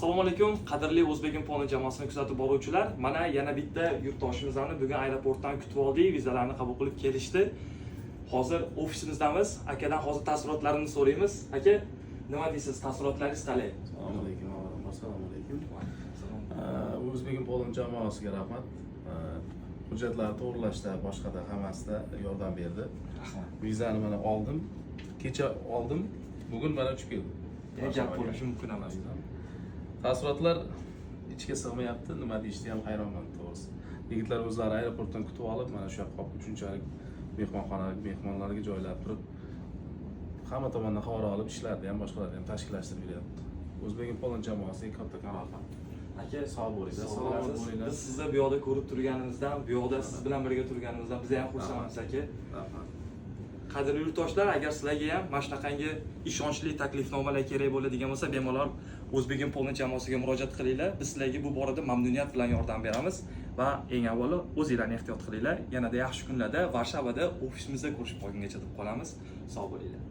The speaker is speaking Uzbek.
Assalomu alaykum, qadrli O'zbek Import jamoasini kuzatib boruvchilar. Mana yana bitta yurtdoshimizni bugun aeroportdan kutib oldik, vizalarni qabul qilib kelishdi. Hozir ofisimizdamiz. Akadan hozir taassurotlarini so'raymiz. Aka, nima deysiz? Taassurotlaringiz qalay? Assalomu alaykum. Assalomu alaykum. O'zbek Import jamoasiga rahmat. Hujjatlarni to'g'rilashda, boshqada hammasida yordam berdi. Vizani mana oldim. Kecha oldim. Bugun mana uchib keldim. Gap bo'lishi mumkin emas. Taassurotlar ichga sig'mayapti. Nima deyishni ham hayronman to'g'risi. Yigitlar o'zlari aeroportdan kutib olib, mana shu yoqqa uchinchalik mehmonlarga joylab turib, hamma tomondan xabar olib, ishlarni ham boshqalarni ham tashkillashtirib beryapti. O'zbek Import jamoasiga kattakon rahmat. Aka, sog' bo'linglar, salomat bo'linglar. Biz sizni bu yoqda ko'rib turganimizdan, bu yoqda siz bilan birga turganimizdan biz ham xursandmiz aka. Rahmat. Qadrli yurtdoshlar, agar sizlarga ham mana shunaqangi ishonchli taklifnomalar kerak bo'ladigan bo'lsa, bemalol O'zbek Import jamoasiga murojaat qilinglar. Biz sizlarga bu borada mamnuniyat bilan yordam beramiz va eng avvalo o'zinglarni ehtiyot qilinglar. Yanada yaxshi kunlarda Varshavada ofisimizda ko'rishib qolgungacha deb qolamiz. Sog' bo'linglar.